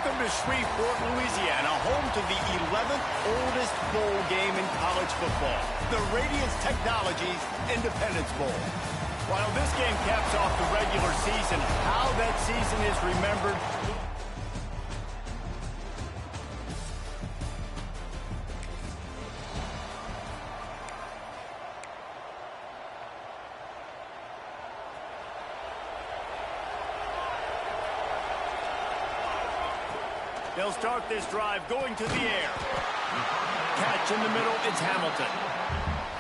Welcome to Shreveport, Louisiana, home to the 11th oldest bowl game in college football, the Radiance Technologies Independence Bowl. While this game caps off the regular season, how that season is remembered. They'll start this drive going to the air. Catch in the middle, it's Hamilton.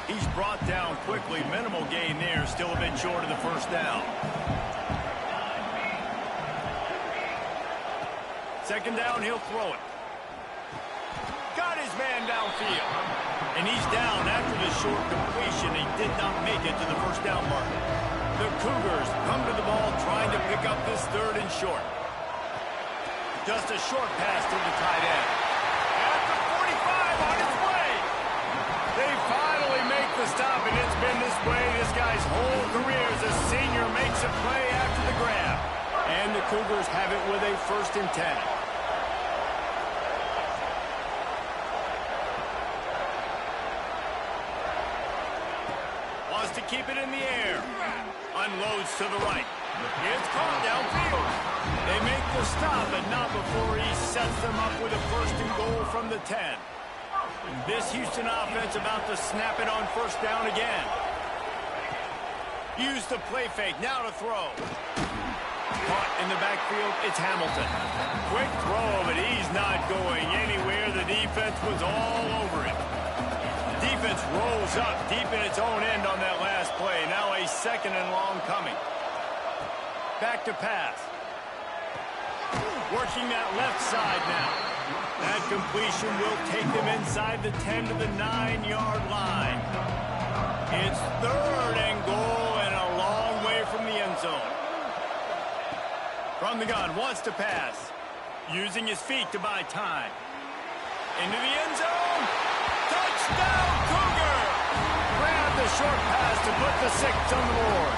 He's brought down quickly. Minimal gain there, still a bit short of the first down. Second down, he'll throw it. Got his man downfield. And he's down after the short completion. He did not make it to the first down mark. The Cougars come to the ball trying to pick up this third and short. Just a short pass to the tight end. After 45 on its way. They finally make the stop, and it's been this way this guy's whole career as a senior makes a play after the grab. And the Cougars have it with a 1st and 10. Wants to keep it in the air. Unloads to the right. It's caught downfield. They make the stop, but not before he sets them up with a 1st and goal from the 10. This Houston offense about to snap it on 1st down again. Use the play fake, now to throw. Caught in the backfield, it's Hamilton. Quick throw, but he's not going anywhere. The defense was all over it. Defense rolls up deep in its own end on that last play. Now a 2nd and long coming. Back to pass. Working that left side now. That completion will take them inside the 10 to the 9-yard line. It's 3rd and goal and a long way from the end zone. From the gun, wants to pass. Using his feet to buy time. Into the end zone. Touchdown, Cougar! Grab the short pass to put the 6th on the board.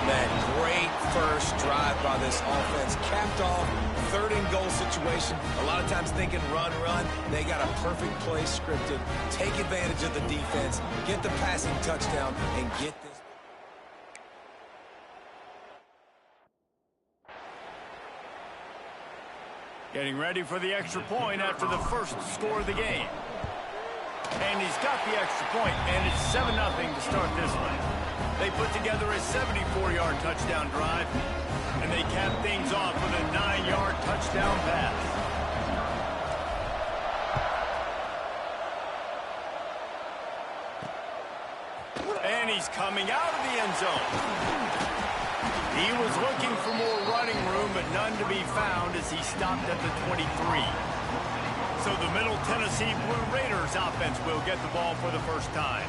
That great first drive by this offense capped off 3rd and goal situation. A lot of times thinking run. They got a perfect play scripted. Take advantage of the defense, get the passing touchdown, and get this. Getting ready for the extra point after the first score of the game. And he's got the extra point, and it's 7-0 to start this one. They put together a 74-yard touchdown drive, and they cap things off with a 9-yard touchdown pass. And he's coming out of the end zone. He was looking for more running room, but none to be found as he stopped at the 23. So the Middle Tennessee Blue Raiders offense will get the ball for the first time.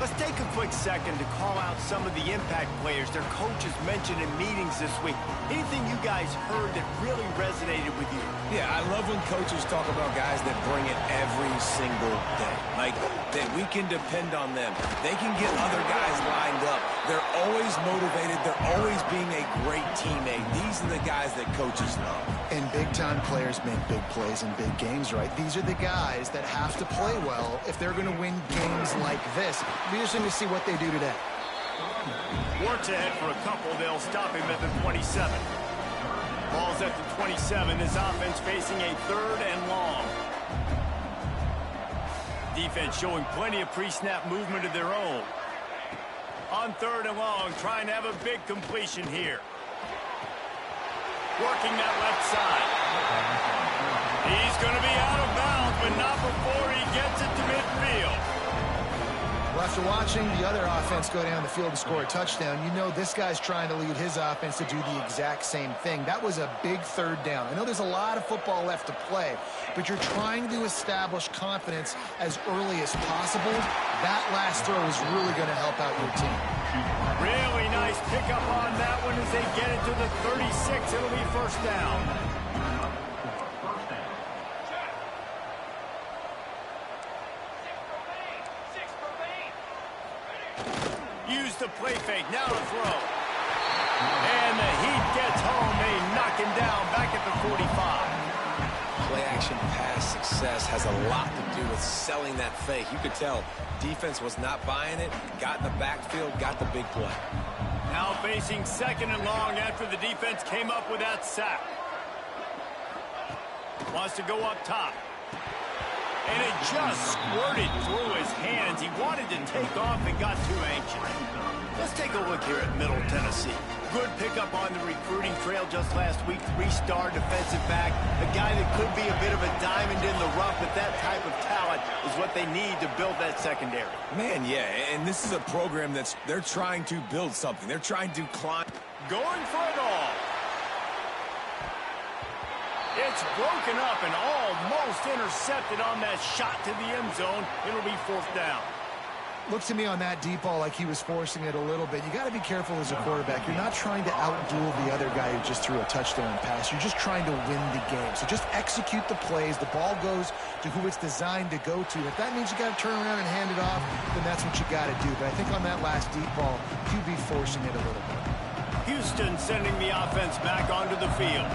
Let's take a quick second to call out some of the impact players their coaches mentioned in meetings this week. Anything you guys heard that really resonated with you? Yeah, I love when coaches talk about guys that bring it every single day. Like, that we can depend on them. They can get other guys lined up. They're always motivated. They're always being a great teammate. These are the guys that coaches love. And big-time players make big plays in big games, right? These are the guys that have to play well if they're going to win games like this. Be interesting to see what they do today. Works ahead for a couple. They'll stop him at the 27. Ball's at the 27. This offense facing a 3rd and long. Defense showing plenty of pre-snap movement of their own. On 3rd and long, trying to have a big completion here. Working that left side. He's going to be out of bounds, but not before he gets it to midfield. Well, after watching the other offense go down the field and score a touchdown, you know this guy's trying to lead his offense to do the exact same thing. That was a big 3rd down. I know there's a lot of football left to play, but you're trying to establish confidence as early as possible. That last throw is really going to help out your team. Really nice pickup on that one as they get it to the 36. It'll be 1st down. Use the play fake, now to throw. And the heat gets home. They knock him down back at the 45. Play-action pass success has a lot to do with selling that fake. You could tell defense was not buying it, got in the backfield, got the big play. Now facing second and long after the defense came up with that sack. Wants to go up top. And it just squirted through his hands. He wanted to take off and got too anxious. Let's take a look here at Middle Tennessee. Good pickup on the recruiting trail just last week. 3-star defensive back. A guy that could be a bit of a diamond in the rough, but that type of talent is what they need to build that secondary. Man, yeah, and this is a program they're trying to build something. They're trying to climb. Going for it all. It's broken up and almost intercepted on that shot to the end zone. It'll be 4th down. Looks to me on that deep ball like he was forcing it a little bit. You got to be careful as a quarterback. You're not trying to outduel the other guy who just threw a touchdown pass. You're just trying to win the game. So just execute the plays. The ball goes to who it's designed to go to. If that means you got to turn around and hand it off, then that's what you got to do. But I think on that last deep ball, QB forcing it a little bit. Houston sending the offense back onto the field.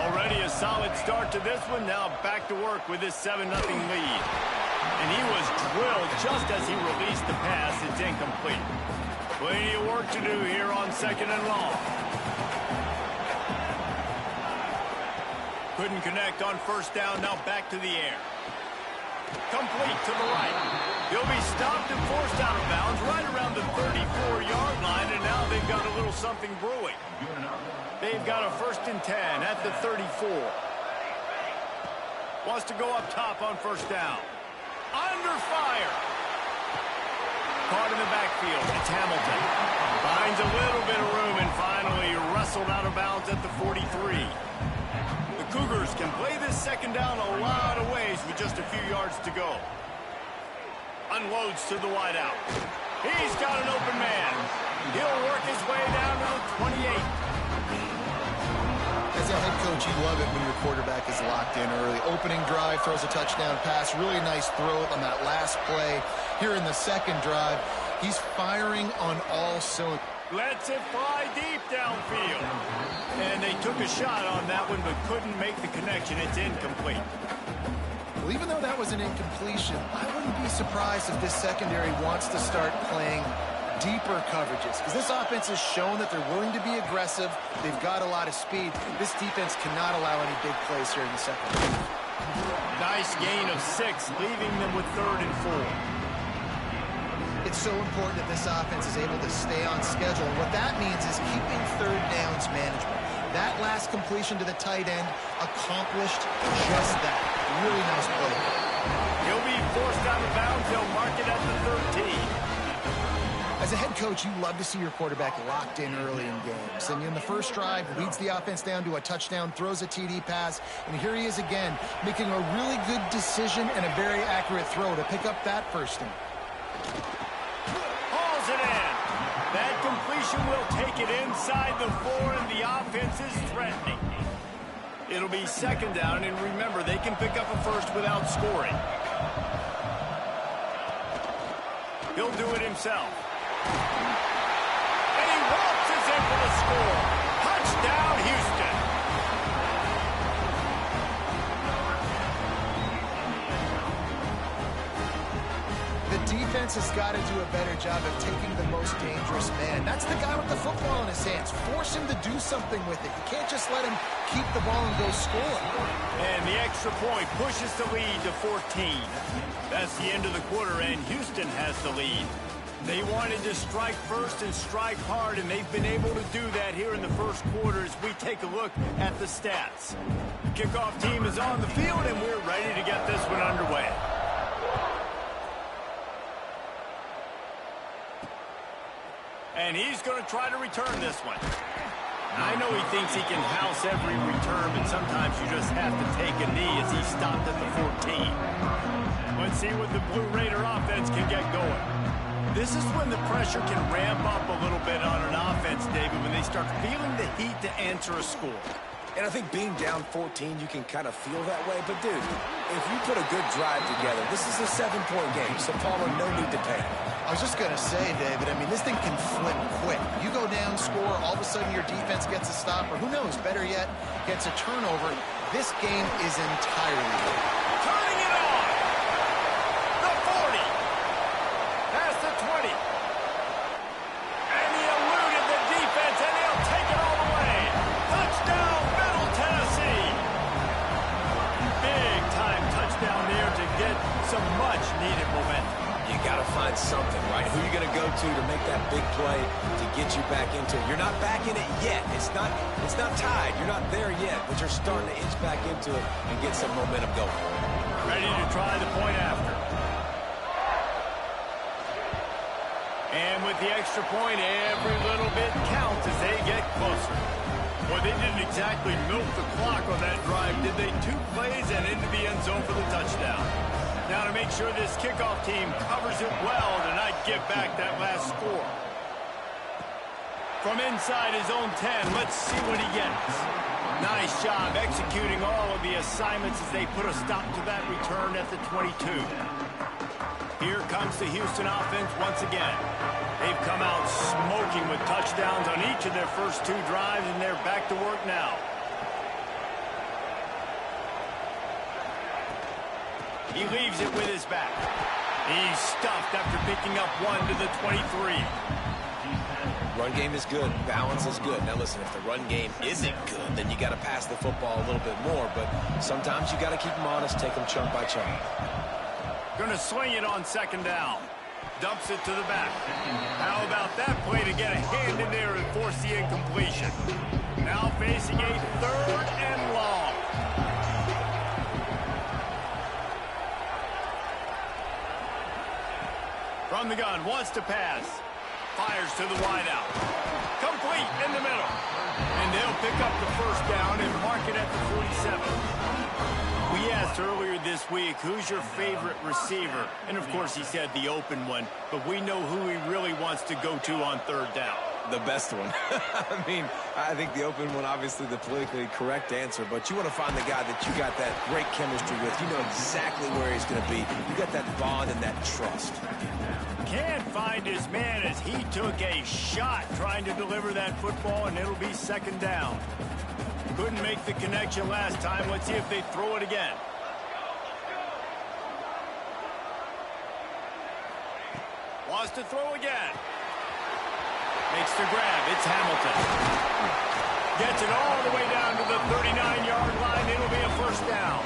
Already a solid start to this one. Now back to work with this 7-0 lead. And he was drilled just as he released the pass. It's incomplete. Plenty of work to do here on 2nd and long. Couldn't connect on 1st down. Now back to the air. Complete to the right. He'll be stopped and forced out of bounds right around the 34-yard line. And now they've got a little something brewing. They've got a 1st and 10 at the 34. Wants to go up top on 1st down. Under fire. Caught in the backfield. It's Hamilton. Finds a little bit of room and finally wrestled out of bounds at the 43. The Cougars can play this 2nd down a lot of ways with just a few yards to go. Unloads to the wideout. He's got an open man. He'll work his way down to the 28. As a head coach, you love it when your quarterback is locked in early. Opening drive, throws a touchdown pass. Really nice throw on that last play. Here in the 2nd drive, he's firing on all cylinders. Lets it fly deep downfield. And they took a shot on that one, but couldn't make the connection. It's incomplete. Well, even though that was an incompletion, I wouldn't be surprised if this secondary wants to start playing deeper coverages, because this offense has shown that they're willing to be aggressive. They've got a lot of speed. This defense cannot allow any big plays here in the 2nd. Nice gain of 6, leaving them with 3rd and 4. It's so important that this offense is able to stay on schedule. And what that means is keeping 3rd downs management. That last completion to the tight end accomplished just that. Really nice play. He'll be forced out of bounds. They'll mark it at the 13. As a head coach, you love to see your quarterback locked in early in games. And in the 1st drive, leads the offense down to a touchdown, throws a TD pass, and here he is again, making a really good decision and a very accurate throw to pick up that 1st down. Hauls it in. That completion will take it inside the 4, and the offense is threatening. It'll be 2nd down, and remember, they can pick up a 1st without scoring. He'll do it himself. And he waltzes in for the score. Touchdown, Houston. The defense has got to do a better job of taking the most dangerous man. That's the guy with the football in his hands. Force him to do something with it. You can't just let him keep the ball and go score. And the extra point pushes the lead to 14. That's the end of the quarter, and Houston has the lead. They wanted to strike first and strike hard, and they've been able to do that here in the 1st quarter as we take a look at the stats. The kickoff team is on the field, and we're ready to get this one underway. And he's going to try to return this one. I know he thinks he can house every return, but sometimes you just have to take a knee as he stopped at the 14. Let's see what the Blue Raider offense can get going. This is when the pressure can ramp up a little bit on an offense, David, when they start feeling the heat to answer a score. And I think being down 14, you can kind of feel that way. But, dude, if you put a good drive together, this is a 7-point game, so Paula, no need to panic. I was just going to say, David, I mean, this thing can flip quick. You go down, score, all of a sudden your defense gets a stop, or who knows, better yet, gets a turnover. This game is entirely over. Turning it on. The 40. Past the 20. And he eluded the defense, and he'll take it all the way. Touchdown, Middle Tennessee. Big-time touchdown there to get some much-needed momentum. You got to find something, right? Who are you going to go to make that big play to get you back into it? You're not back in it yet. It's not tied. You're not there yet, but you're starting to inch back into it and get some momentum going. Ready to try the point after. And with the extra point, every little bit counts as they get closer. Well, they didn't exactly milk the clock on that drive, did they? 2 plays and into the end zone for the touchdown. Now to make sure this kickoff team covers it well to not give back that last score. From inside his own 10, let's see what he gets. Nice job executing all of the assignments as they put a stop to that return at the 22. Here comes the Houston offense once again. They've come out smoking with touchdowns on each of their first 2 drives, and they're back to work now. He leaves it with his back. He's stuffed after picking up 1 to the 23. Run game is good. Balance is good. Now, listen, if the run game isn't good, then you got to pass the football a little bit more. But sometimes you got to keep them honest, take them chunk by chunk. Going to swing it on 2nd down. Dumps it to the back. How about that play to get a hand in there and force the incompletion? Now facing a 3rd and long. From the gun, wants to pass. Fires to the wideout. Complete in the middle. And they'll pick up the 1st down and mark it at the 47. We asked earlier this week, who's your favorite receiver? And, of course, he said the open one. But we know who he really wants to go to on 3rd down. The best one. I mean, I think the open one, obviously the politically correct answer, but you want to find the guy that you got that great chemistry with. You know exactly where he's going to be. You got that bond and that trust. Can't find his man as he took a shot trying to deliver that football, and it'll be 2nd down. Couldn't make the connection last time. Let's see if they throw it again. Wants to throw again. Makes the grab. It's Hamilton. Gets it all the way down to the 39-yard line. It'll be a 1st down.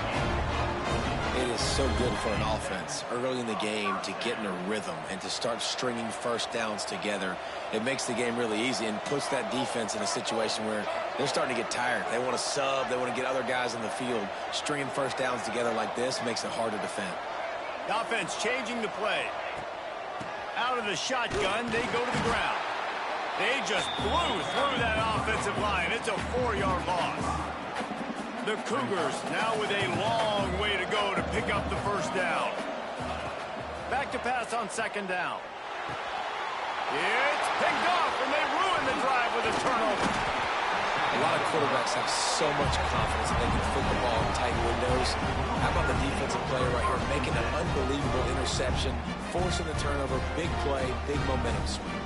It is so good for an offense early in the game to get in a rhythm and to start stringing 1st downs together. It makes the game really easy and puts that defense in a situation where they're starting to get tired. They want to sub. They want to get other guys in the field. Stringing 1st downs together like this makes it hard to defend. The offense changing the play. Out of the shotgun, they go to the ground. They just blew through that offensive line. It's a 4-yard loss. The Cougars now with a long way to go to pick up the 1st down. Back to pass on 2nd down. It's picked off, and they ruin the drive with a turnover. A lot of quarterbacks have so much confidence that they can fit the ball in tight windows. How about the defensive player right here making an unbelievable interception, forcing the turnover, big play, big momentum swing.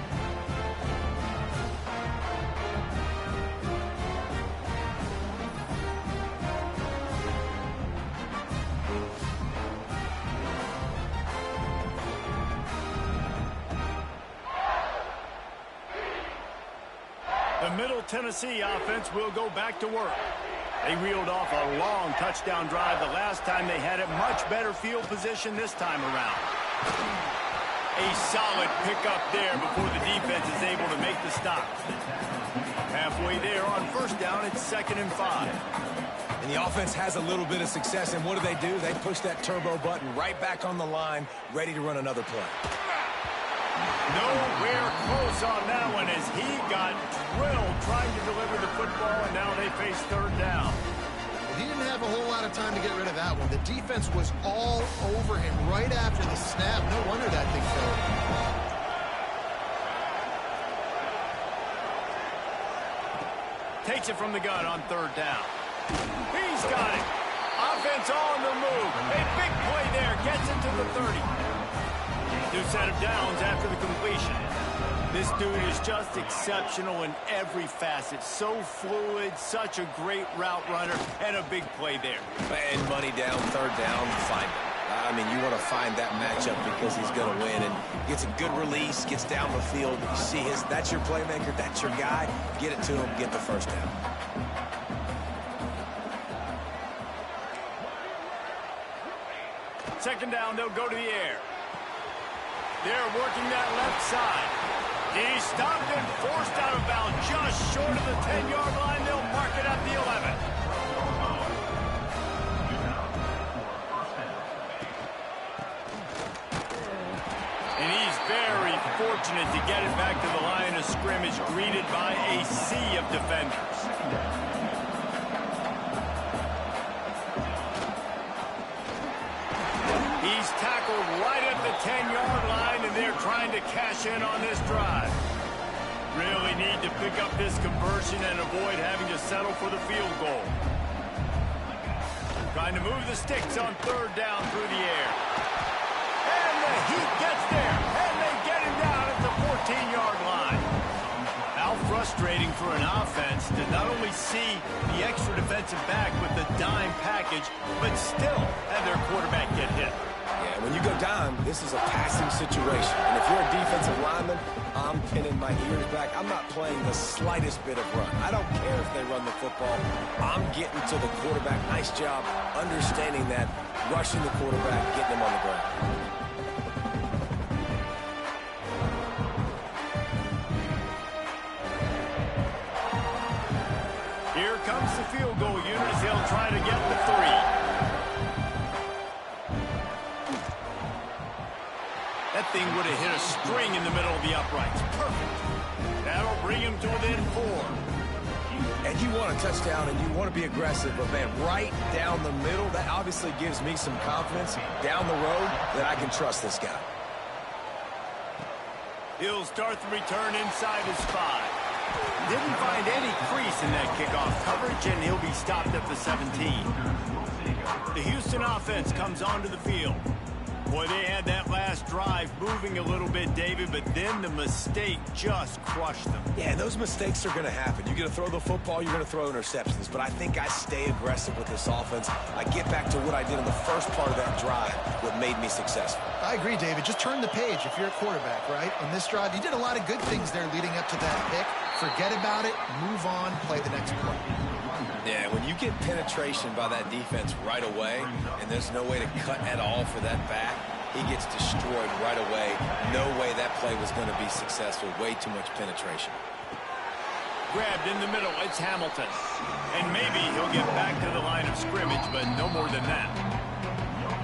The Middle Tennessee offense will go back to work. They reeled off a long touchdown drive the last time they had it. Much better field position this time around. A solid pickup there before the defense is able to make the stop. Halfway there on 1st down, it's 2nd and 5. And the offense has a little bit of success, and what do? They push that turbo button right back on the line, ready to run another play. Nowhere close on that one as he got drilled trying to deliver the football, and now they face 3rd down. Well, he didn't have a whole lot of time to get rid of that one. The defense was all over him right after the snap. No wonder that thing fell. Takes it from the gun on 3rd down. He's got it. Offense on the move. A big play there. Gets into the 30. New set of downs after the completion. This dude is just exceptional in every facet. So fluid, such a great route runner, and a big play there. And money down, third down, find him. I mean, you want to find that matchup because he's going to win. And gets a good release, gets down the field. You see that's your playmaker, that's your guy. Get it to him, get the first down. Second down, they'll go to the air. They're working that left side. He stopped and forced out of bounds just short of the 10-yard line. They'll mark it at the 11. And he's very fortunate to get it back to the line of scrimmage, greeted by a sea of defenders. He's tackled right at the 10-yard line, and they're trying to cash in on this drive. Really need to pick up this conversion and avoid having to settle for the field goal. Trying to move the sticks on third down through the air. And the heat gets there, and they get him down at the 14-yard line. How frustrating for an offense to not only see the extra defensive back with the dime package, but still have their quarterback get hit. Yeah, when you go dime, this is a passing situation. And if you're a defensive lineman, I'm pinning my ears back. I'm not playing the slightest bit of run. I don't care if they run the football. I'm getting to the quarterback. Nice job understanding that, rushing the quarterback, getting him on the ground. Here comes the field goal unit as they'll try to get the 3. That thing would have hit a string in the middle of the uprights. Perfect. That'll bring him to within 4. And you want a touchdown and you want to be aggressive, but man, right down the middle, that obviously gives me some confidence down the road that I can trust this guy. He'll start the return inside his 5. Didn't find any crease in that kickoff coverage, and he'll be stopped at the 17. The Houston offense comes onto the field. Boy, they had that last drive moving a little bit, David, but then the mistake just crushed them. Yeah, those mistakes are going to happen. You're going to throw the football, you're going to throw interceptions, but I think I stay aggressive with this offense. I get back to what I did in the first part of that drive, what made me successful. I agree, David. Just turn the page if you're a quarterback, right? On this drive, you did a lot of good things there leading up to that pick. Forget about it, move on, play the next play. Yeah, when you get penetration by that defense right away, and there's no way to cut at all for that back, he gets destroyed right away. No way that play was going to be successful. Way too much penetration. Grabbed in the middle, it's Hamilton. And maybe he'll get back to the line of scrimmage, but no more than that.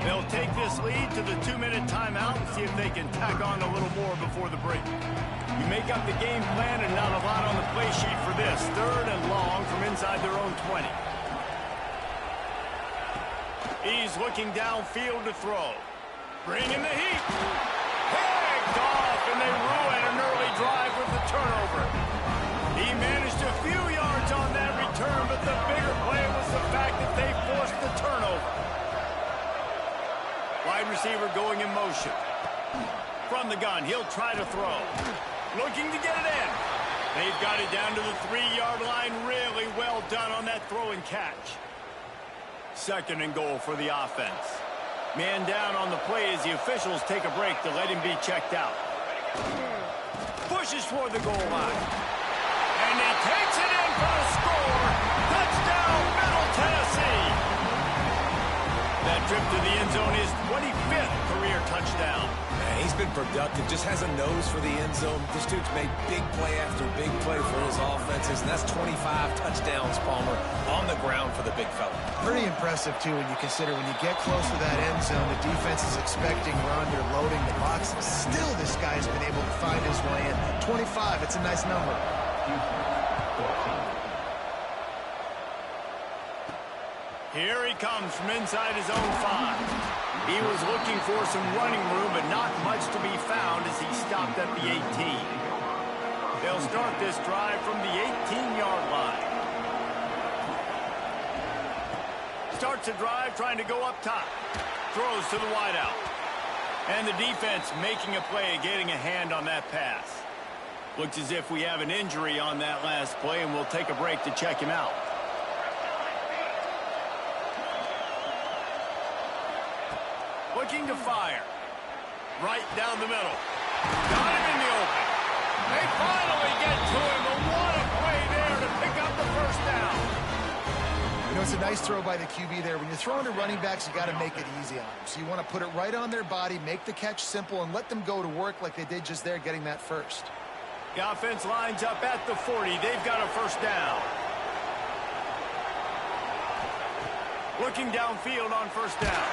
They'll take this lead to the 2-minute timeout and see if they can tack on a little more before the break. You make up the game plan and not a lot on the play sheet for this. 3rd and long from inside their own 20. He's looking downfield to throw. Bringing the heat. Picked off, and they ruin an early drive with the turnover. He managed a few yards on that return, but the bigger play was the fact that they forced the turnover. Wide receiver going in motion. From the gun, he'll try to throw. Looking to get it in. They've got it down to the 3-yard line. Really well done on that throw and catch. 2nd and goal for the offense. Man down on the play as the officials take a break to let him be checked out. Pushes toward the goal line. And he takes it in for the score. Touchdown, Middle Tennessee. That trip to the end zone is 25th career touchdown. Man, he's been productive, just has a nose for the end zone. This dude's made big play after big play for his offenses, and that's 25 touchdowns, Palmer, on the ground for the big fella. Pretty impressive, too, when you consider when you get close to that end zone, the defense is expecting run, you're loading the box. Still, this guy's been able to find his way in. 25, it's a nice number. Here he comes from inside his own 5. He was looking for some running room, but not much to be found as he stopped at the 18. They'll start this drive from the 18-yard line. Starts a drive trying to go up top. Throws to the wideout. And the defense making a play, getting a hand on that pass. Looks as if we have an injury on that last play, and we'll take a break to check him out. Looking to fire. Right down the middle. Got him in the open. They finally get to him, but what a play there to pick up the first down. You know, it's a nice throw by the QB there. When you're throwing to running backs, you got to make it easy on them. So you want to put it right on their body, make the catch simple, and let them go to work like they did just there, getting that first. The offense lines up at the 40. They've got a first down. Looking downfield on first down.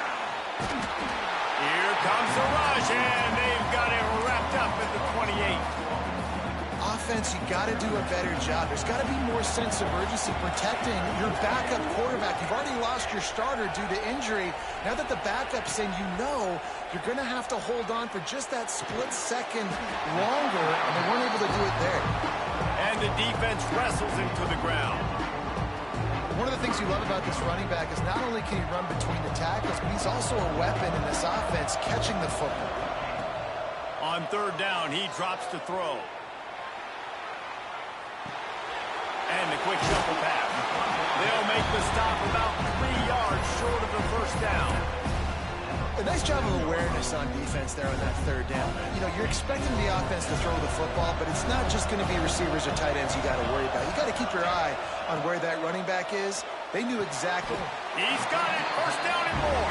Here comes the rush, and they've got it wrapped up at the 28. Offense, you got to do a better job. There's got to be more sense of urgency protecting your backup quarterback. You've already lost your starter due to injury. Now that the backup's in, you know you're going to have to hold on for just that split second longer, and they weren't able to do it there. And the defense wrestles him to the ground. One of the things you love about this running back is not only can he run between the tackles, but he's also a weapon in this offense, catching the football. On third down, he drops to throw. And the quick shuffle pass. They'll make the stop about 3 yards short of the first down. A nice job of awareness on defense there on that third down. You know, you're expecting the offense to throw the football, but it's not just going to be receivers or tight ends you got to worry about. You got to keep your eye on where that running back is. They knew exactly. He's got it. First down and more.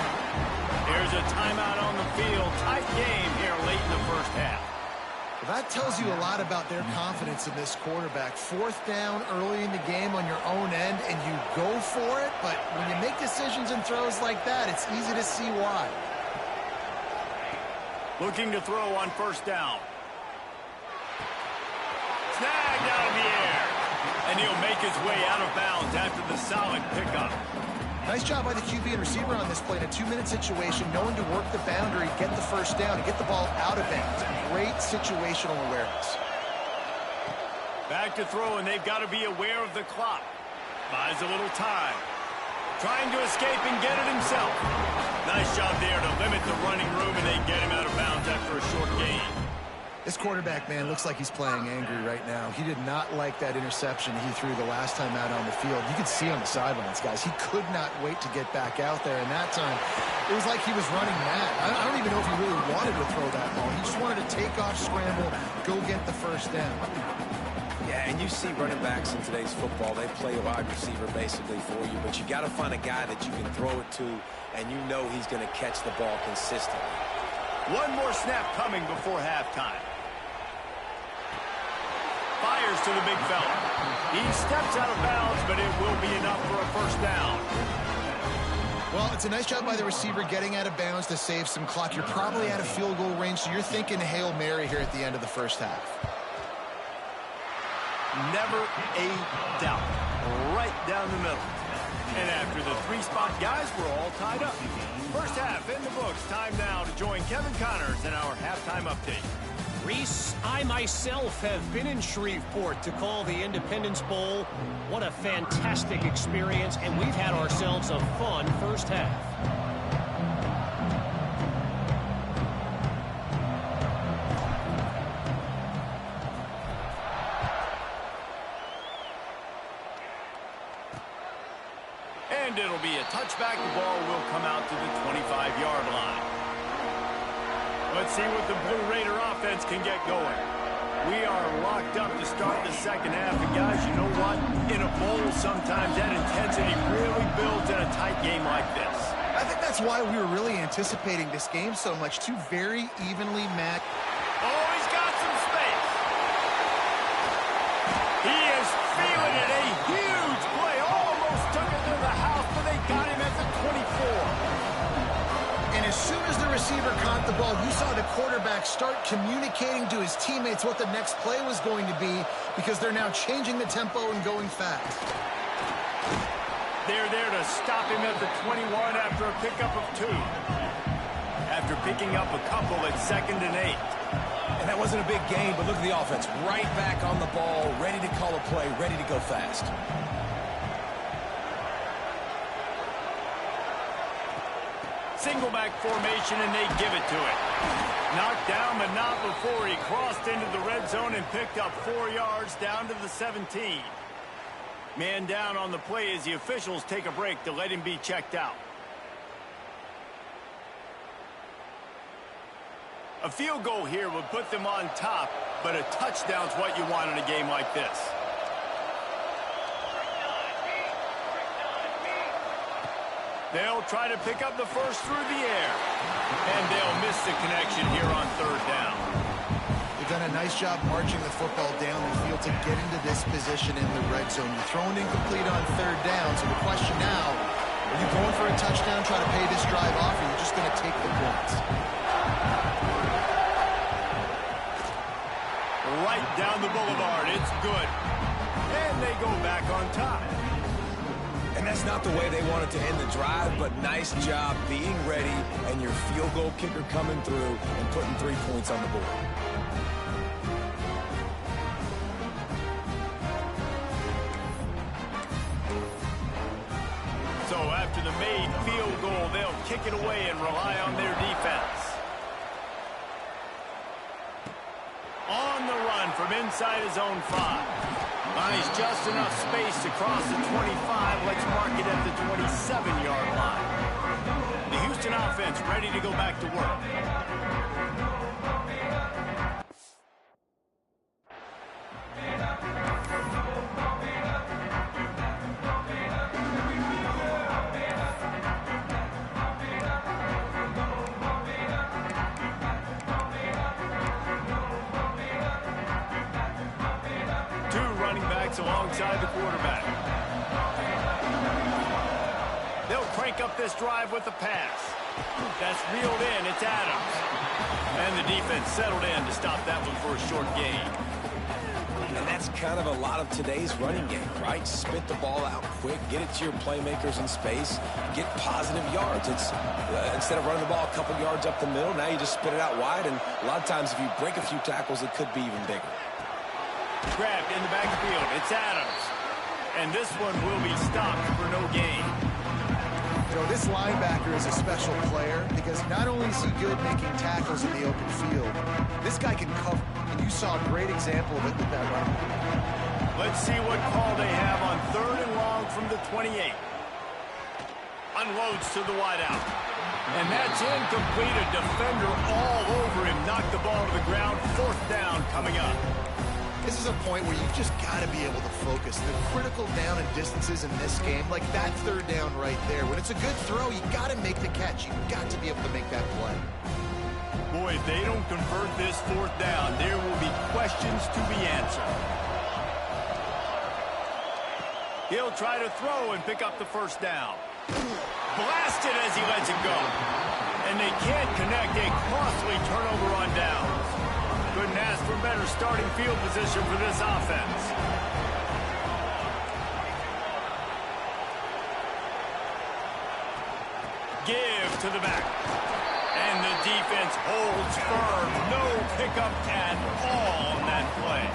Here's a timeout on the field. Tight game here late in the first half. Well, that tells you a lot about their confidence in this quarterback. Fourth down early in the game on your own end, and you go for it. But when you make decisions and throws like that, it's easy to see why. Looking to throw on first down. Snagged out of the air. And he'll make his way out of bounds after the solid pickup. Nice job by the QB and receiver on this play in a 2-minute situation, knowing to work the boundary, get the first down, and get the ball out of bounds. Great situational awareness. Back to throw, and they've got to be aware of the clock. Buys a little time. Trying to escape and get it himself. Nice job there to limit the running room, and they get him out of bounds after a short gain. This quarterback, man, looks like he's playing angry right now. He did not like that interception he threw the last time out on the field. You could see on the sidelines, guys. He could not wait to get back out there, and that time it was like he was running mad. I don't even know if he really wanted to throw that ball. He just wanted to take off, scramble, go get the first down. Yeah, and you see running backs in today's football, they play a wide receiver basically for you, but you got to find a guy that you can throw it to, and you know he's going to catch the ball consistently. One more snap coming before halftime. Fires to the big fella. He steps out of bounds, but it will be enough for a first down. Well, it's a nice job by the receiver getting out of bounds to save some clock. You're probably out of field goal range, so you're thinking Hail Mary here at the end of the first half. Never a doubt. Right down the middle. And after the three-spot guys, we're all tied up. First half in the books. Time now to join Kevin Connors in our halftime update. Reese, I myself have been in Shreveport to call the Independence Bowl. What a fantastic experience, and we've had ourselves a fun first half. And it'll be a touchback. The ball will come out to the 25-yard line. Let's see what the Blue Raider offense can get going. We are locked up to start the second half. And guys, you know what? In a bowl, sometimes that intensity really builds in a tight game like this. I think that's why we were really anticipating this game so much. Two very evenly matched. Oh, he's got some space. He is feeling it. A huge play. Almost took it to the house, but they got him at the 24. And as soon as the receiver caught the ball, you saw the quarterback start communicating to his teammates what the next play was going to be, because they're now changing the tempo and going fast. They're there to stop him at the 21 after a pickup of 2. After picking up a couple at 2nd and 8. And that wasn't a big gain, but look at the offense. Right back on the ball, ready to call a play, ready to go fast. Single back formation, and they give it to it. Knocked down, but not before he crossed into the red zone and picked up 4 yards down to the 17. Man down on the play as the officials take a break to let him be checked out. A field goal here would put them on top, but a touchdown's what you want in a game like this. They'll try to pick up the first through the air, and they'll miss the connection here on third down. They've done a nice job marching the football down the field to get into this position in the red zone. You're throwing incomplete on third down, so the question now, are you going for a touchdown, try to pay this drive off, or are you just going to take the points? Right down the boulevard, it's good. And they go back on top. And that's not the way they wanted to end the drive, but nice job being ready and your field goal kicker coming through and putting 3 points on the board. So after the made field goal, they'll kick it away and rely on their defense. On the run from inside his own 5. Finds just enough space to cross the 25. Let's mark it at the 27-yard line. The Houston offense ready to go back to work. Alongside the quarterback. They'll crank up this drive with a pass. That's reeled in. It's Adams. And the defense settled in to stop that one for a short gain. And that's kind of a lot of today's running game, right? Spit the ball out quick, get it to your playmakers in space, get positive yards. It's instead of running the ball a couple yards up the middle, now you just spit it out wide, and a lot of times if you break a few tackles, it could be even bigger. Grabbed in the backfield. It's Adams. And this one will be stopped for no gain. Joe, this linebacker is a special player because not only is he good making tackles in the open field, this guy can cover. And you saw a great example of it with that run. Let's see what call they have on 3rd and long from the 28. Unloads to the wideout. And that's incomplete. A defender all over him. Knocked the ball to the ground. 4th down coming up. This is a point where you've just got to be able to focus. The critical down and distances in this game, like that 3rd down right there. When it's a good throw, you got to make the catch. You've got to be able to make that play. Boy, if they don't convert this 4th down, there will be questions to be answered. He'll try to throw and pick up the 1st down. Blasted as he lets it go. And they can't connect. A costly turnover on downs. Couldn't ask for better starting field position for this offense. Give to the back. And the defense holds firm. No pickup at all on that play.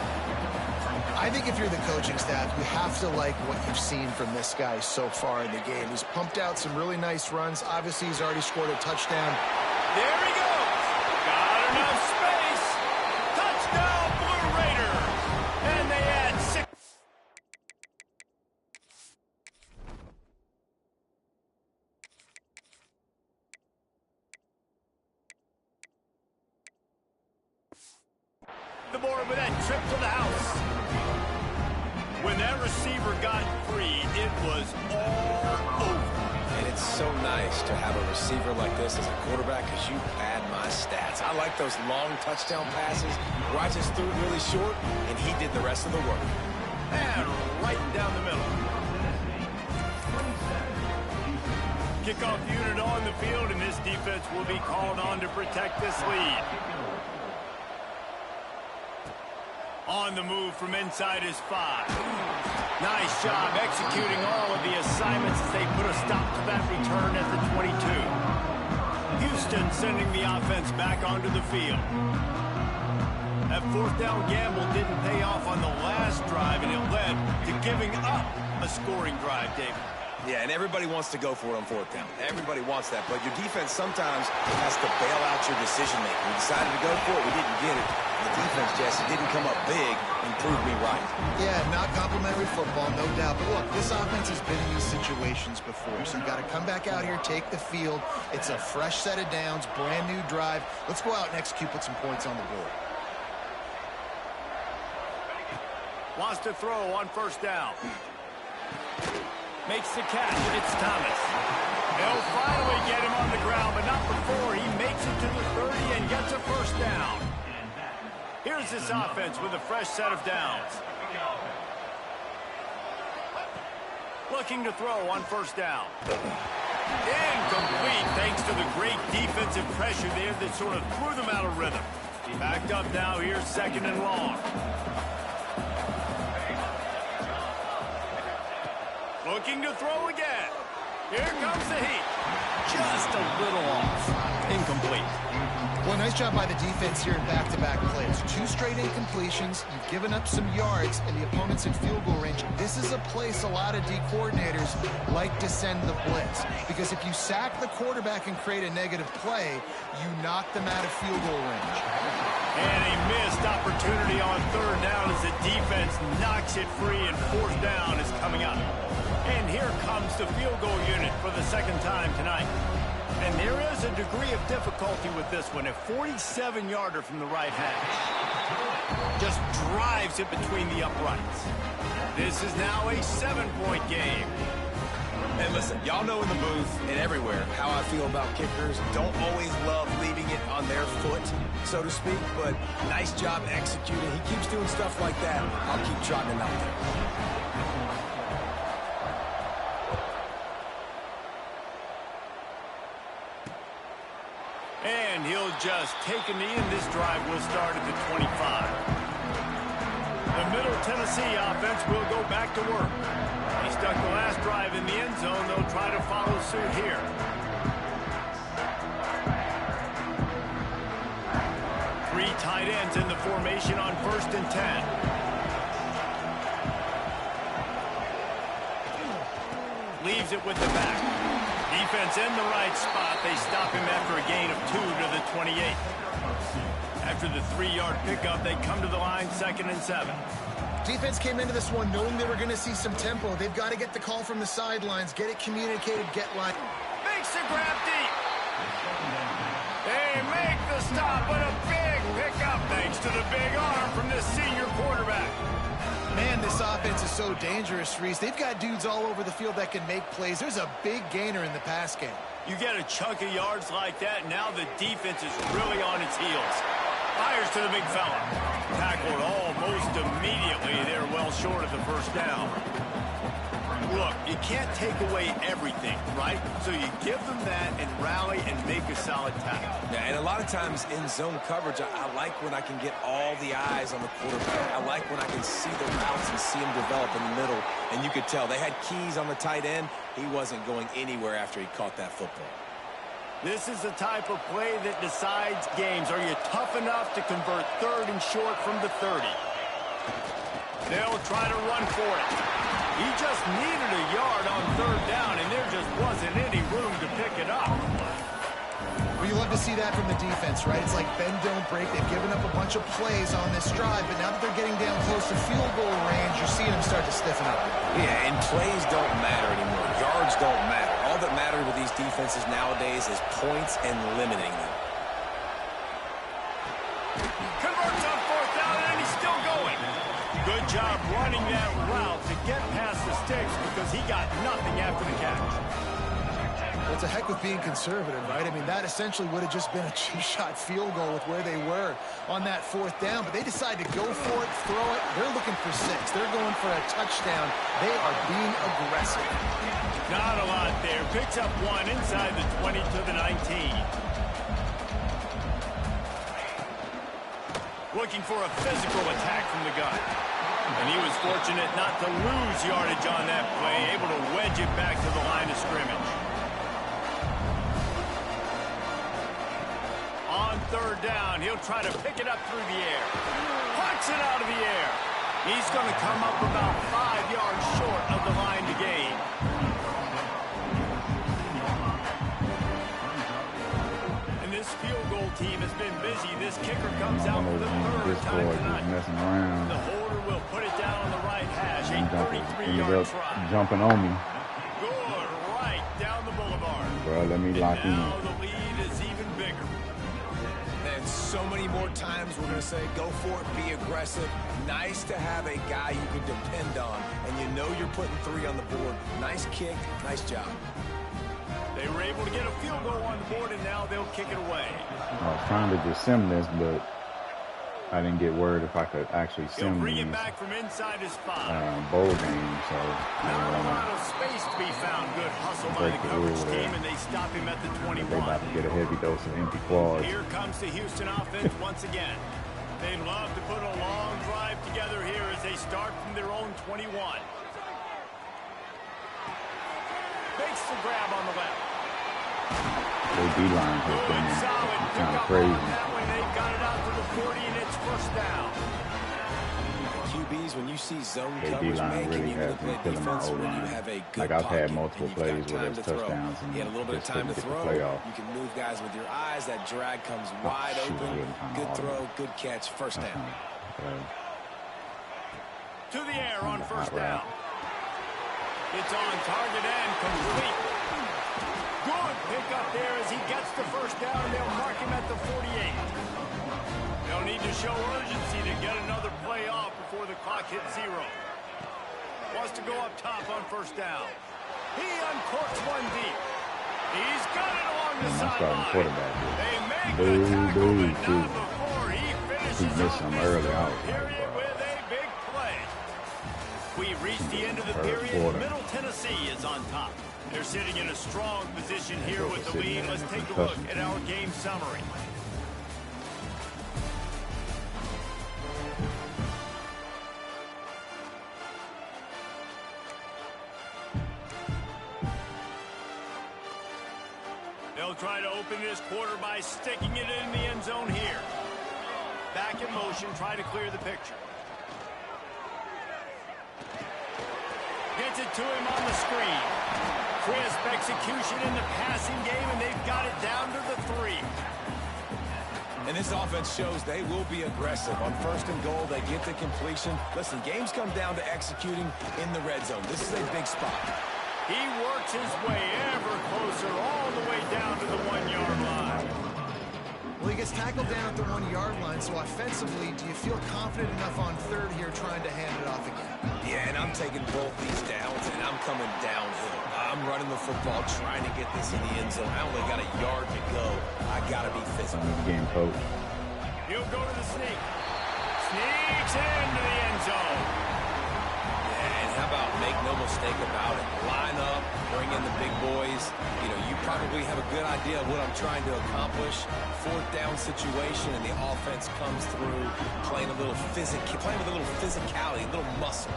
I think if you're the coaching staff, you have to like what you've seen from this guy so far in the game. He's pumped out some really nice runs. Obviously, he's already scored a touchdown. There he goes. Got enough space. Touchdown, Blue Raiders. And they add 6. The board with that trip to the house. When that receiver got free, it was all over. And it's so nice to have a receiver like this as a quarterback because you pad my stats. I like those long touchdown passes where I just threw it really short, and he did the rest of the work. And right down the middle. Kickoff unit on the field, and this defense will be called on to protect this lead. On the move from inside his 5. Nice job executing all of the assignments as they put a stop to that return at the 22. Houston sending the offense back onto the field. That 4th down gamble didn't pay off on the last drive, and it led to giving up a scoring drive, David. Yeah, and everybody wants to go for it on fourth down. Everybody wants that, but your defense sometimes has to bail out your decision-making. We decided to go for it. We didn't get it. The defense, Jesse, didn't come up big and prove me right. Yeah, not complimentary football, no doubt. But look, this offense has been in these situations before, so you got to come back out here, take the field. It's a fresh set of downs, brand new drive. Let's go out and execute, put some points on the board. Wants to throw on first down. Makes the catch. It's Thomas. They'll finally get him on the ground, but not before he makes it to the 30 and gets a first down. Here's this offense with a fresh set of downs. Looking to throw on first down. Incomplete thanks to the great defensive pressure there that sort of threw them out of rhythm. Backed up now here, second and long. Looking to throw again. Here comes the heat. Just a little off. Incomplete. Well, nice job by the defense here in back-to-back plays. 2 straight incompletions. You've given up some yards, and the opponent's in field goal range. This is a place a lot of D coordinators like to send the blitz. Because if you sack the quarterback and create a negative play, you knock them out of field goal range. And a missed opportunity on third down as the defense knocks it free, and fourth down is coming up. And here comes the field goal unit for the second time tonight. And there is a degree of difficulty with this one. A 47-yarder from the right hash. Just drives it between the uprights. This is now a 7-point game. And listen, y'all know in the booth and everywhere how I feel about kickers. Don't always love leaving it on their foot, so to speak, but nice job executing. He keeps doing stuff like that. I'll keep trotting him out there. And he'll just take a knee, and this drive will start at the 25. The Middle Tennessee offense will go back to work. He stuck the last drive in the end zone. They'll try to follow suit here. Three tight ends in the formation on 1st and 10. Leaves it with the back. Defense in the right spot. They stop him after a gain of 2 to the 28. After the 3-yard pickup, they come to the line, 2nd and 7. Defense came into this one knowing they were going to see some tempo. They've got to get the call from the sidelines, get it communicated, get line. Makes the grab deep. They make the stop, but a big pickup thanks to the big arm from this senior quarterback. Man, this offense is so dangerous, Reese. They've got dudes all over the field that can make plays. There's a big gainer in the pass game. You get a chunk of yards like that, and now the defense is really on its heels. Fires to the big fella. Tackled almost immediately. They're well short of the first down. Look, you can't take away everything, right? So you give them that and rally and make a solid tackle. Yeah, and a lot of times in zone coverage, I like when I can get all the eyes on the quarterback. I like when I can see the routes and see them develop in the middle. And you could tell they had keys on the tight end. He wasn't going anywhere after he caught that football. This is the type of play that decides games. Are you tough enough to convert 3rd and short from the 30? They'll try to run for it. He just needed a yard on 3rd down, and there just wasn't any room to pick it up. Well, you love to see that from the defense, right? It's like bend, don't break. They've given up a bunch of plays on this drive, but now that they're getting down close to field goal range, you're seeing them start to stiffen up. Yeah, and plays don't matter anymore. Yards don't matter. All that matters with these defenses nowadays is points and limiting them. Converts on 4th down, and he's still going. Good job running that route to get past the sticks because he got nothing after the catch. Well, it's a heck of being conservative, right? I mean, that essentially would have just been a 2-shot field goal with where they were on that 4th down, but they decide to go for it, throw it. They're looking for 6. They're going for a touchdown. They are being aggressive. Not a lot there. Picks up 1 inside the 20 to the 19. Looking for a physical attack from the gun. And he was fortunate not to lose yardage on that play, able to wedge it back to the line of scrimmage. On 3rd down, he'll try to pick it up through the air. Pucks it out of the air. He's going to come up about 5 yards short of the line to gain. field goal team has been busy. This kicker comes out for the third This time boy tonight. just messing around. The holder will put it down on the right hash. A Ended 33-yard up try. jumping on me. Good right down the boulevard. Bro, let me lock in. Now the lead is even bigger. And so many more times we're going to say, go for it, be aggressive. Nice to have a guy you can depend on, and you know you're putting 3 on the board. Nice kick, nice job. They were able to get a field goal on the board, and now they'll kick it away. I was trying to just sim this, but I didn't get word if I could actually He'll sim bring these it back from inside his 5. bowl games. So Not a lot of space to be found. Good hustle by the break the coverage rule team, there. and they stop him at the they 21. about to get a heavy dose of empty quads. Here comes the Houston offense once again. They love to put a long drive together here as they start from their own 21. Makes the grab on the left. Their D-line has Good, been solid kind pick of up crazy. on that one. They've got it out to the 40, and it's first down. QBs, when you see zone Their coverage, D-line man, can really you has really play been killing my defense when you O-line. have a good Like I've had pocket multiple and you've plays got where time there's to throw? touchdowns and You had a little bit of just time to couldn't get the throw. playoff. You can move guys with your eyes. That drag comes wide shoot, open. really kinda Good hard. throw, good catch, first down. To the air on Kinda first hot route. down. It's on target and complete. Good pick up there as he gets the first down, and they'll mark him at the 48. They'll need to show urgency to get another play off before the clock hits 0. Wants to go up top on first down. He uncorks one deep. He's got it along the My starting sideline. quarterback They make Boo, the tackle, boo, but boo. not before he finishes He missed off some this early. I third was like, period bro. with a big play. We've reached the end of the Third period. quarter. Middle Tennessee is on top. They're sitting in a strong position here They're with the sitting lead. in Let's a take a concussion look at our game summary. They'll try to open this quarter by sticking it in the end zone here. Back in motion, try to clear the picture. Gets it to him on the screen. Crisp execution in the passing game, and they've got it down to the 3. And this offense shows they will be aggressive. On first and goal, they get the completion. Listen, games come down to executing in the red zone. This is a big spot. He works his way ever closer all the way down to the 1-yard line. Well, he gets tackled down at the 1-yard line, so offensively, do you feel confident enough on third here trying to hand it off again? Yeah, and I'm taking both these downs, and I'm coming downhill. I'm running the football, trying to get this in the end zone. I only got a yard to go. I got to be physical. Game coach. He'll go to the sneak. Sneaks into the end zone. And how about make no mistake about it? Line up, bring in the big boys. You know, you probably have a good idea of what I'm trying to accomplish. Fourth down situation, and the offense comes through playing with a little physicality, a little muscle.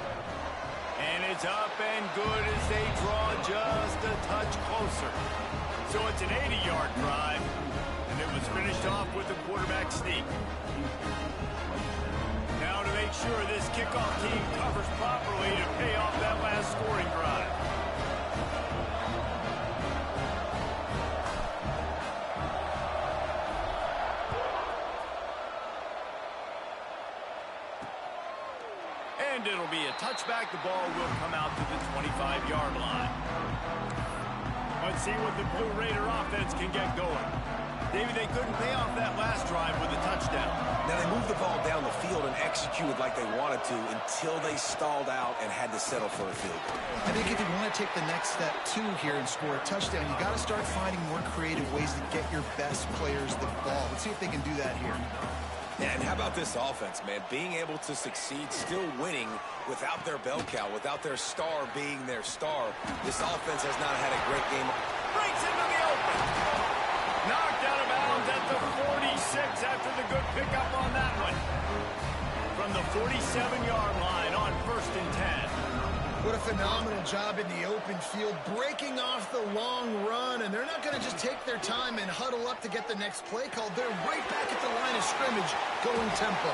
And it's up and good as they draw just a touch closer. So it's an 80-yard drive, and it was finished off with a quarterback sneak. Now to make sure this kickoff team covers properly to pay off that last scoring drive. And it'll be a touchback. The ball will come out to the 25-yard line. Let's see what the Blue Raider offense can get going. David, they couldn't pay off that last drive with a touchdown. Now, they moved the ball down the field and executed like they wanted to until they stalled out and had to settle for a field goal. I think if you want to take the next step, too, here and score a touchdown, you got to start finding more creative ways to get your best players the ball. Let's see if they can do that here. And how about this offense, man? Being able to succeed, still winning without their bell cow, without their star being their star. This offense has not had a great game. Breaks into the open. Knocked out of bounds at the 46 after the good pickup on that one. From the 47-yard line on 1st and 10. What a phenomenal job in the open field, breaking off the long run, and they're not going to just take their time and huddle up to get the next play called. They're right back at the line of scrimmage, going tempo.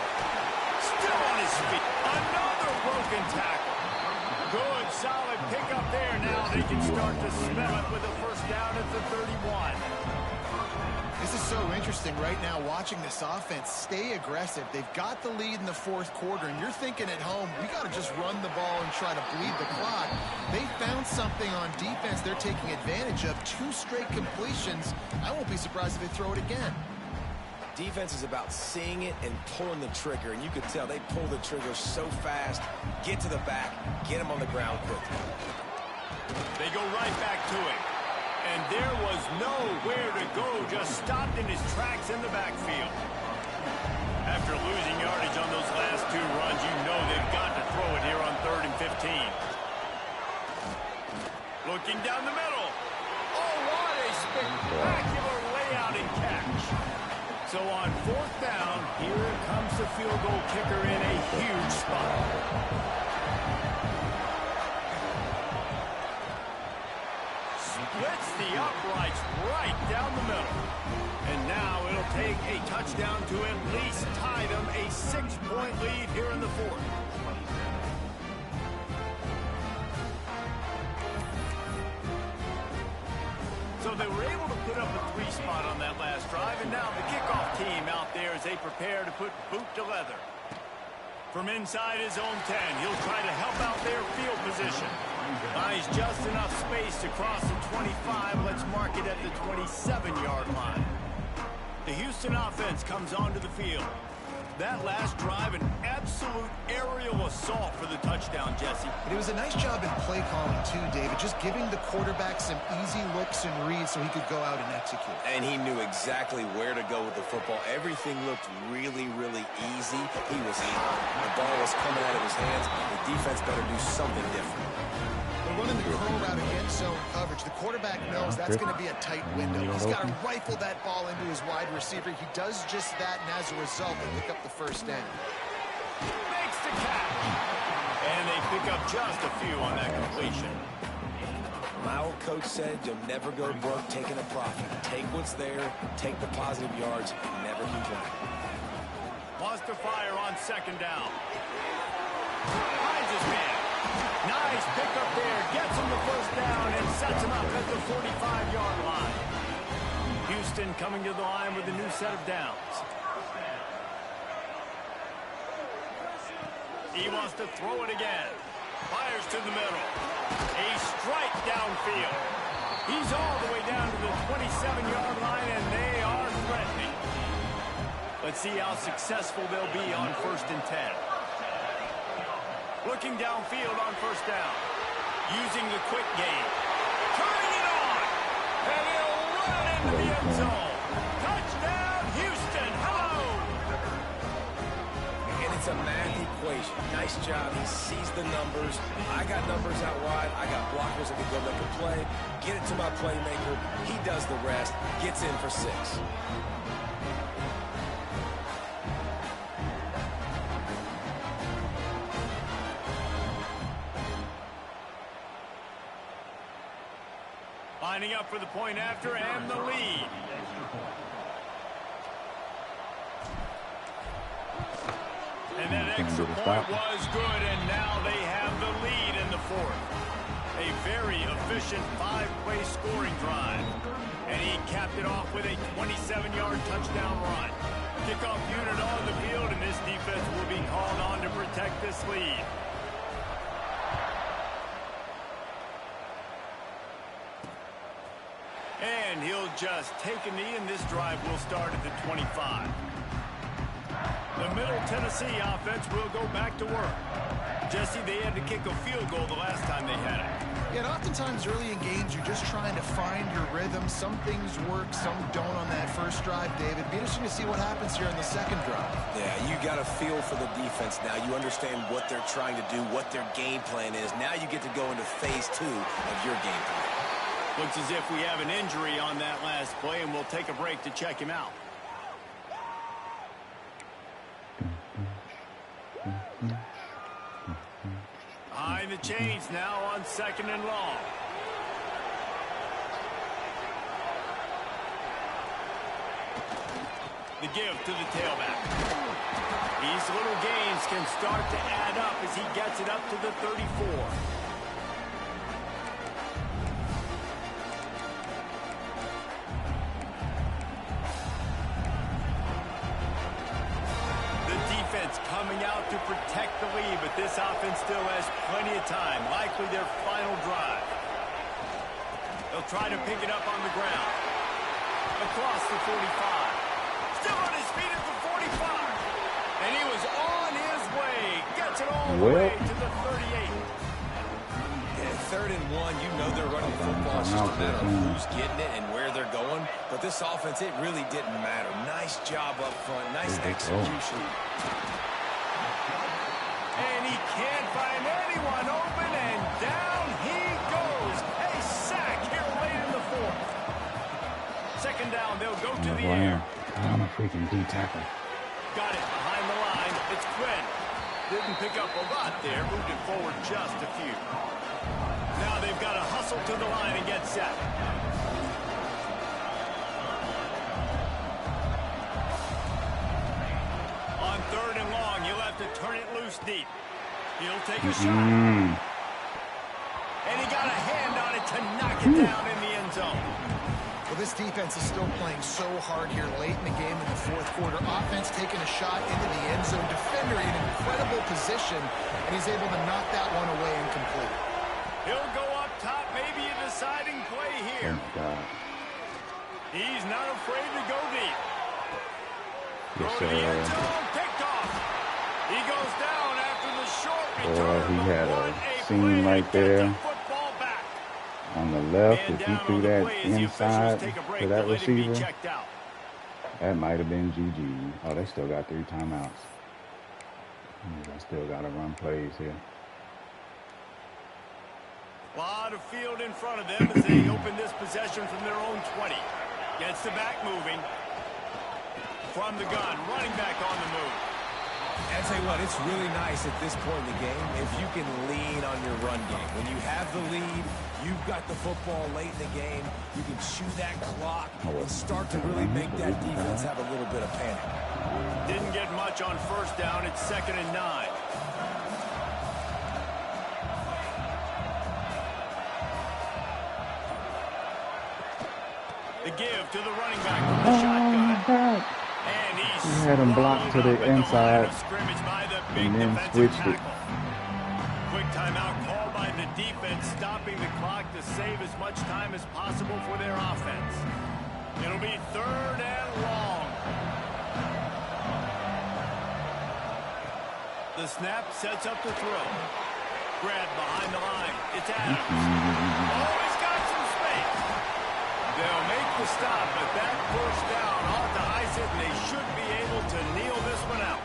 Still on his feet. Another broken tackle. Good, solid pickup there. Now they can start to smell it with a first down at the 31. This is so interesting right now watching this offense stay aggressive. They've got the lead in the fourth quarter, and you're thinking at home, we got to just run the ball and try to bleed the clock. They found something on defense they're taking advantage of. 2 straight completions. I won't be surprised if they throw it again. Defense is about seeing it and pulling the trigger, and you could tell they pull the trigger so fast, get to the back, get him on the ground quickly. They go right back to it. And there was nowhere to go, just stopped in his tracks in the backfield. After losing yardage on those last 2 runs, you know they've got to throw it here on 3rd and 15. Looking down the middle. Oh, what a spectacular layout and catch. So on 4th down, here comes the field goal kicker in a huge spot. Splits the uprights right down the middle. And now it'll take a touchdown to at least tie them a 6-point lead here in the 4th. So they were able to put up a 3 spot on that last drive, and now the kickoff team out there as they prepare to put boot to leather. From inside his own 10, he'll try to help out their field position. Buys just enough space to cross the 25. Let's mark it at the 27-yard line. The Houston offense comes onto the field. That last drive, an absolute aerial assault for the touchdown, Jesse. It was a nice job in play calling, too, David, just giving the quarterback some easy looks and reads so he could go out and execute. And he knew exactly where to go with the football. Everything looked really, really easy. He was hot. The ball was coming out of his hands. The defense better do something different. They're running the curl route against zone coverage. The quarterback knows that's going to be a tight window. He's got to rifle that ball into his wide receiver. He does just that, and as a result, they pick up the first down. Makes the catch. And they pick up just a few on that completion. My old coach said you'll never go broke taking a profit. Take what's there, take the positive yards, and never complain. Wants to fire on 2nd down. Finds his man. Nice pickup there. Gets him the first down and sets him up at the 45-yard line. Houston coming to the line with a new set of downs. He wants to throw it again. Fires to the middle. A strike downfield. He's all the way down to the 27-yard line, and they are threatening. Let's see how successful they'll be on 1st and 10. Looking downfield on 1st down. Using the quick game. Turning it on. And he'll run it into the end zone. Touchdown, Houston. Hello. And it's a math equation. Nice job. He sees the numbers. I got numbers out wide. I got blockers that can go make a play. Get it to my playmaker. He does the rest. Gets in for 6. Lining up for the point after and the lead. And that extra point was good, and now they have the lead in the 4th. A very efficient 5-play scoring drive. And he capped it off with a 27-yard touchdown run. Kickoff unit on the field, and this defense will be called on to protect this lead. And he'll just take a knee, and this drive will start at the 25. The Middle Tennessee offense will go back to work. Jesse, they had to kick a field goal the last time they had it. Yeah, and oftentimes early in games, you're just trying to find your rhythm. Some things work, some don't on that first drive, David. Be interesting to see what happens here in the 2nd drive. Yeah, you got a feel for the defense now. You understand what they're trying to do, what their game plan is. Now you get to go into phase 2 of your game plan. Looks as if we have an injury on that last play, and we'll take a break to check him out. Behind the chains now on 2nd and long. The give to the tailback. These little gains can start to add up as he gets it up to the 34. defense coming out to protect the lead, but this offense still has plenty of time, likely their final drive. They'll try to pick it up on the ground. Across the 45. Still on his feet at the 45. And he was on his way. Gets it all the way to the 38. And 3rd and 1, you know they're running the football. It's just a matter of who's getting it and where they're going. But this offense, it really didn't matter. Nice job up front. Nice execution. And he can't find anyone open, and down he goes. A sack here late in the 4th. 2nd down, they'll go to the air. I'm a freaking D tackle. Got it behind the line. It's Quinn. Didn't pick up a lot there. Moved it forward just a few. Now they've got to hustle to the line and get set. On 3rd and long, you'll have to turn it loose deep. He'll take a shot. And he got a hand on it to knock it down in the end zone. Well, this defense is still playing so hard here late in the game in the 4th quarter. Offense taking a shot into the end zone. Defender in an incredible position, and he's able to knock that one away incomplete. He'll go up top, maybe a deciding play here. Thank God. He's not afraid to go deep. Yes, Throw to the end zone, picked off. He goes down after the short return. Boy, he had a seam right there. On the left, if he threw that inside to that receiver, that might have been GG. Oh, they still got 3 timeouts. I still got to run plays here. A lot of field in front of them as they open this possession from their own 20. Gets the back moving. From the gun, running back on the move. I tell you what, it's really nice at this point in the game if you can lean on your run game. When you have the lead, you've got the football late in the game, you can chew that clock and start to really make that defense have a little bit of panic. Didn't get much on 1st down. It's 2nd and 9. The give to the running back from the shotgun. And he had him blocked to the inside and then switched it. Quick timeout called by the defense, stopping the clock to save as much time as possible for their offense. It'll be 3rd and long. The snap sets up the throw. Grab behind the line. It's Adams. Oh, he's got some space. They'll make the stop, but that 1st down ought to ice it, and they should be able to kneel this one out.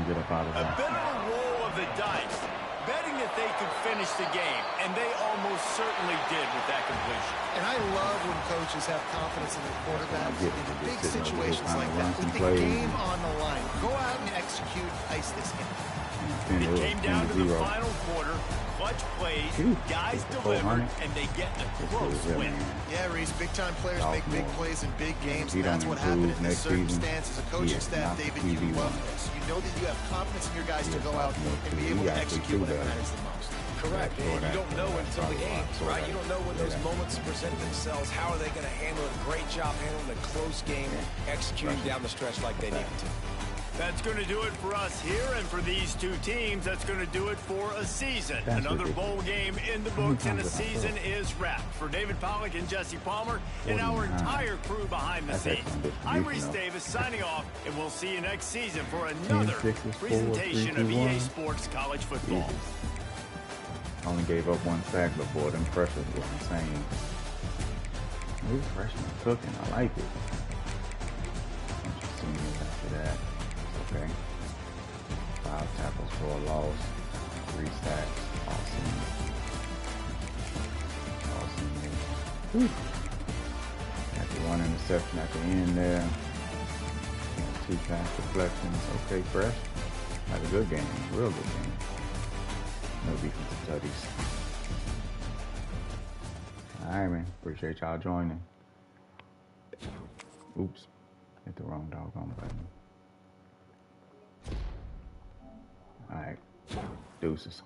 Get up out of A that. bit of a roll of the dice, betting that they could finish the game, and they almost certainly did with that completion. And I love when coaches have confidence in their quarterbacks in big situations like that. With the plays. game on the line, go out and execute, ice this game. It came down to the final quarter. Clutch plays, guys delivered, and they get a close win. Yeah, Reese, big-time players make big plays in big games. He That's don't what happened in improve this next season. circumstance. As a coaching staff, not David, the you QB love one. this. You know that you have confidence in your guys to go out and be able to execute when it matters the most. Correct, and you don't know until the game, right? You don't know when those moments present themselves. How are they going to handle it? Great job handling a close game, executing down the stretch like they needed to. That's going to do it for us here, and for these two teams, that's going to do it for a season. That's Another ridiculous. bowl game in the books, and a season is wrapped. For David Pollack and Jesse Palmer, and our entire crew behind the scenes, I'm Reese Davis signing off, and we'll see you next season for another presentation of EA Sports College Football. Only gave up 1 sack before. Them pressures were insane. These freshmen cooking. I like it. Interesting after that. Okay. 5 tackles for a loss. 3 sacks. Awesome. Whew. Got the 1 interception at the end there. 2 pass deflections. Okay, fresh. Had a good game. Real good game. No defensive studies. Alright, man. Appreciate y'all joining. Oops. Hit the wrong doggone button. Alright. Deuces.